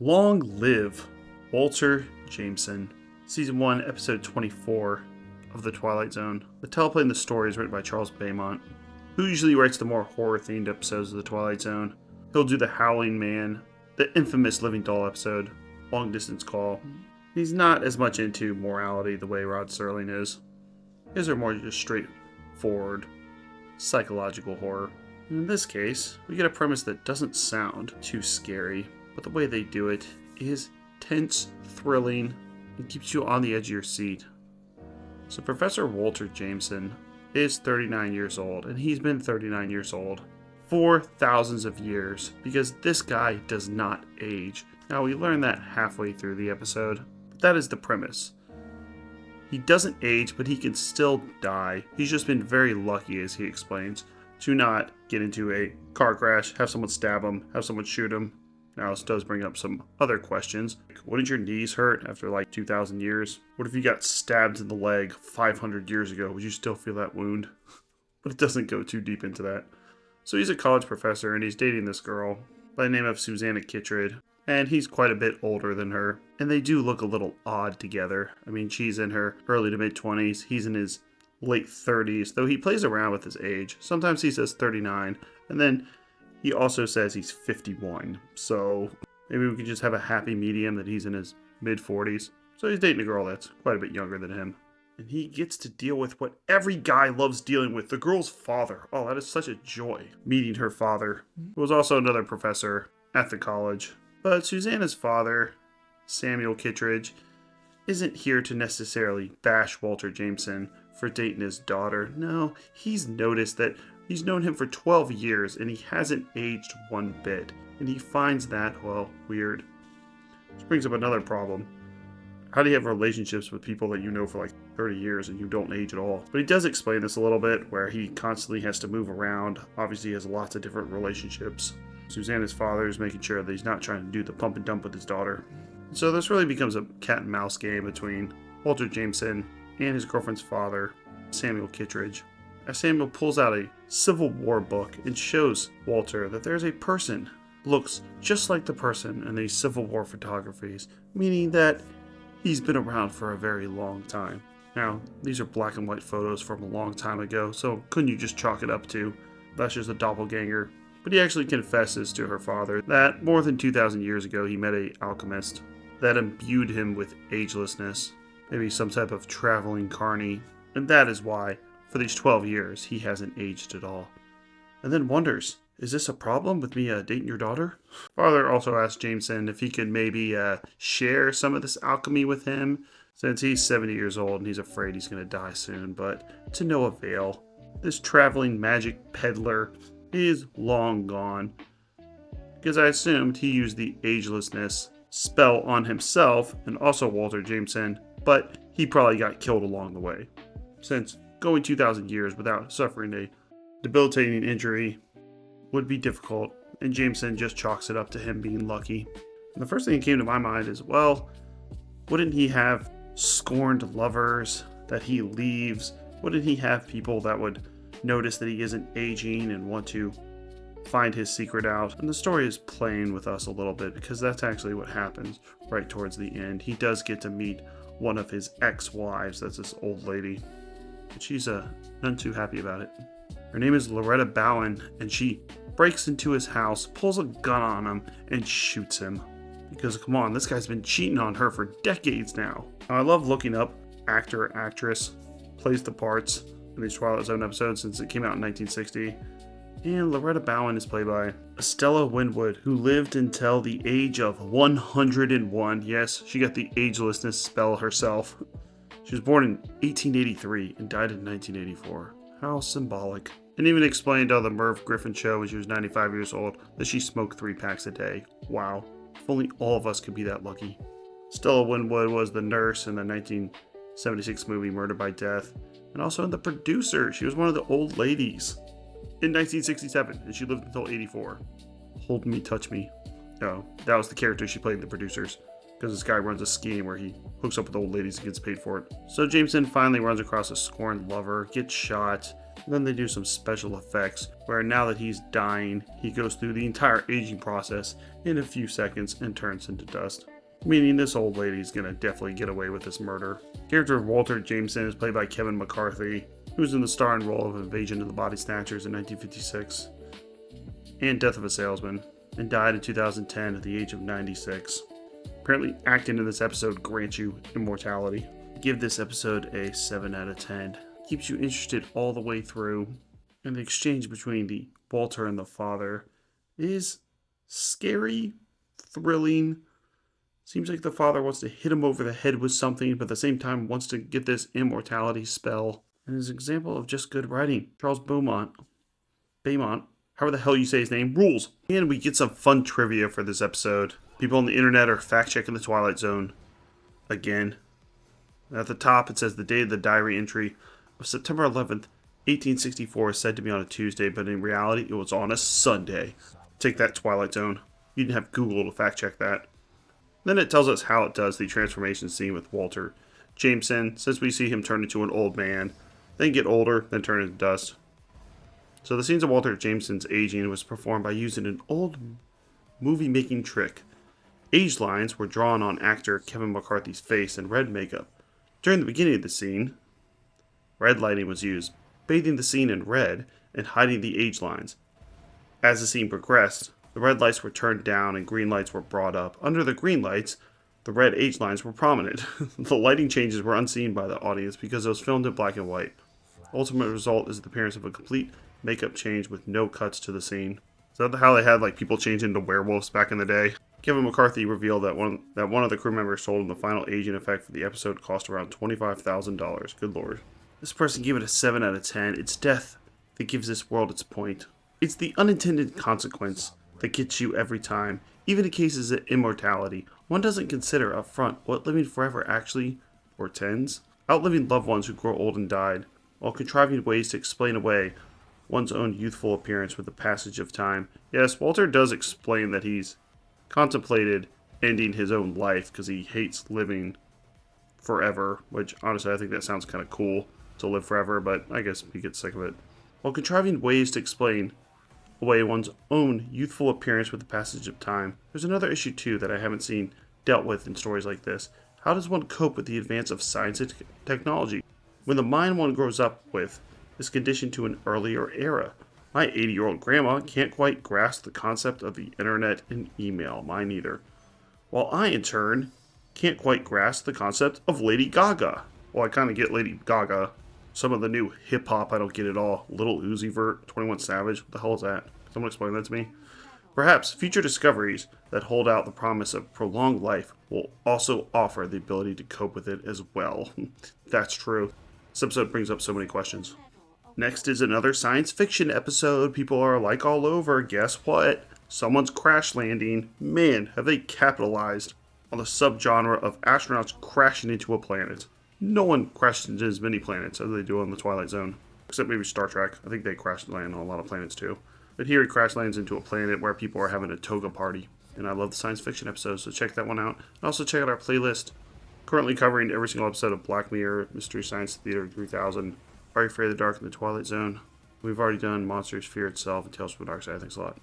Long live Walter Jameson. Season 1, Episode 24 of The Twilight Zone. The teleplay in the story is written by Charles Beaumont, who usually writes the more horror-themed episodes of The Twilight Zone. He'll do The Howling Man, the infamous Living Doll episode, Long Distance Call. He's not as much into morality the way Rod Serling is. His are more just straightforward, psychological horror. In this case, we get a premise that doesn't sound too scary, but the way they do it is tense, thrilling, and keeps you on the edge of your seat. So Professor Walter Jameson is 39 years old, and he's been 39 years old for thousands of years, because this guy does not age. Now, we learn that halfway through the episode, but that is the premise. He doesn't age, but he can still die. He's just been very lucky, as he explains, to not get into a car crash, have someone stab him, have someone shoot him. Now, this does bring up some other questions. Wouldn't your knees hurt after like 2,000 years? What if you got stabbed in the leg 500 years ago? Would you still feel that wound? But it doesn't go too deep into that. So he's a college professor, and he's dating this girl by the name of Susanna Kittredge. And he's quite a bit older than her. And they do look a little odd together. I mean, she's in her early to mid-20s. He's in his late 30s, though he plays around with his age. Sometimes he says 39, and then he also says he's 51. So maybe we could just have a happy medium that he's in his mid-40s. So he's dating a girl that's quite a bit younger than him. And he gets to deal with what every guy loves dealing with, the girl's father. Oh, that is such a joy, meeting her father, who was also another professor at the college. But Susanna's father, Samuel Kittredge, isn't here to necessarily bash Walter Jameson for dating his daughter. No, he's noticed that he's known him for 12 years and he hasn't aged one bit. And he finds that, well, weird. Which brings up another problem. How do you have relationships with people that you know for like 30 years and you don't age at all? But he does explain this a little bit, where he constantly has to move around. Obviously, he has lots of different relationships. Susanna's father is making sure that he's not trying to do the pump and dump with his daughter. So this really becomes a cat and mouse game between Walter Jameson and his girlfriend's father, Samuel Kittredge. As Samuel pulls out a Civil War book and shows Walter that there's a person looks just like the person in these Civil War photographies, meaning that he's been around for a very long time. Now, these are black and white photos from a long time ago, so couldn't you just chalk it up to that's just a doppelganger? But he actually confesses to her father that more than 2,000 years ago he met an alchemist that imbued him with agelessness, maybe some type of traveling carny, and that is why, for these 12 years, he hasn't aged at all. And then wonders, is this a problem with me dating your daughter? Father also asked Jameson if he could maybe share some of this alchemy with him, since he's 70 years old and he's afraid he's going to die soon, but to no avail. This traveling magic peddler is long gone, because I assumed he used the agelessness spell on himself and also Walter Jameson, but he probably got killed along the way, since going 2,000 years without suffering a debilitating injury would be difficult, and Jameson just chalks it up to him being lucky. And the first thing that came to my mind is, well, wouldn't he have scorned lovers that he leaves? Wouldn't he have people that would notice that he isn't aging and want to find his secret out? And the story is playing with us a little bit, because that's actually what happens right towards the end. He does get to meet one of his ex-wives, that's this old lady, but she's none too happy about it. Her name is Loretta Bowen, and she breaks into his house, pulls a gun on him, and shoots him. Because, come on, this guy's been cheating on her for decades now. I love looking up actor or actress plays the parts in these Twilight Zone episodes, since it came out in 1960. And Loretta Bowen is played by Estella Winwood, who lived until the age of 101. Yes, she got the agelessness spell herself. She was born in 1883 and died in 1984. How symbolic. And even explained on the Merv Griffin show when she was 95 years old that she smoked 3 packs a day. Wow. If only all of us could be that lucky. Stella Winwood was the nurse in the 1976 movie Murder by Death, and also in The Producer. She was one of the old ladies in 1967, and she lived until 84. Hold Me, Touch Me. Oh, that was the character she played in The Producers, because this guy runs a scheme where he hooks up with old ladies and gets paid for it. So Jameson finally runs across a scorned lover, gets shot, And then they do some special effects where now that he's dying, he goes through the entire aging process in a few seconds and turns into dust. Meaning this old lady's gonna definitely get away with this murder. The character of Walter Jameson is played by Kevin McCarthy, who was in the starring role of Invasion of the Body Snatchers in 1956 and Death of a Salesman, and died in 2010 at the age of 96. Apparently acting in this episode grants you immortality. Give this episode a 7 out of 10. Keeps you interested all the way through, and the exchange between the Walter and the father is scary, thrilling. Seems like the father wants to hit him over the head with something, but at the same time wants to get this immortality spell. And is an example of just good writing. Charles Beaumont, however the hell you say his name, rules. And we get some fun trivia for this episode. People on the internet are fact-checking the Twilight Zone again. At the top it says the date of the diary entry of September 11th, 1864 is said to be on a Tuesday, but in reality it was on a Sunday. Take that, Twilight Zone. You didn't have Google to fact-check that. Then it tells us how it does the transformation scene with Walter Jameson, since we see him turn into an old man, then get older, then turn into dust. So the scenes of Walter Jameson's aging was performed by using an old movie-making trick. Age lines were drawn on actor Kevin McCarthy's face in red makeup. During the beginning of the scene, red lighting was used, bathing the scene in red and hiding the age lines. As the scene progressed, the red lights were turned down and green lights were brought up. Under the green lights, the red age lines were prominent. The lighting changes were unseen by the audience because it was filmed in black and white. The ultimate result is the appearance of a complete makeup change with no cuts to the scene. Is that how they had people change into werewolves back in the day? Kevin McCarthy revealed that one of the crew members told him the final aging effect for the episode cost around $25,000. Good lord. This person gave it a 7 out of 10. It's death that gives this world its point. It's the unintended consequence that gets you every time. Even in cases of immortality, one doesn't consider up front what living forever actually portends. Outliving loved ones who grow old and died, while contriving ways to explain away one's own youthful appearance with the passage of time. Yes, Walter does explain that he's contemplated ending his own life because he hates living forever, which honestly I think that sounds kind of cool to live forever, but I guess he gets sick of it. While contriving ways to explain away one's own youthful appearance with the passage of time, there's another issue too that I haven't seen dealt with in stories like this. How does one cope with the advance of science and technology when the mind one grows up with is conditioned to an earlier era? My 80-year-old grandma can't quite grasp the concept of the internet and email, mine either. While I, in turn, can't quite grasp the concept of Lady Gaga. Well, I kind of get Lady Gaga. Some of the new hip-hop, I don't get it all. Little Uzi Vert, 21 Savage, what the hell is that? Someone explain that to me. Perhaps future discoveries that hold out the promise of prolonged life will also offer the ability to cope with it as well. That's true. This episode brings up so many questions. Next is another science fiction episode. People are like all over. Guess what? Someone's crash landing. Man, have they capitalized on the subgenre of astronauts crashing into a planet. No one crashes into as many planets as they do on the Twilight Zone. Except maybe Star Trek. I think they crash land on a lot of planets too. But here he crash lands into a planet where people are having a toga party. And I love the science fiction episodes, so check that one out. And also check out our playlist. Currently covering every single episode of Black Mirror, Mystery Science Theater 3000, Are You Afraid of the Dark, and the Twilight Zone. We've already done Monsters, Fear Itself, and Tales from the Dark Side. Thanks a lot.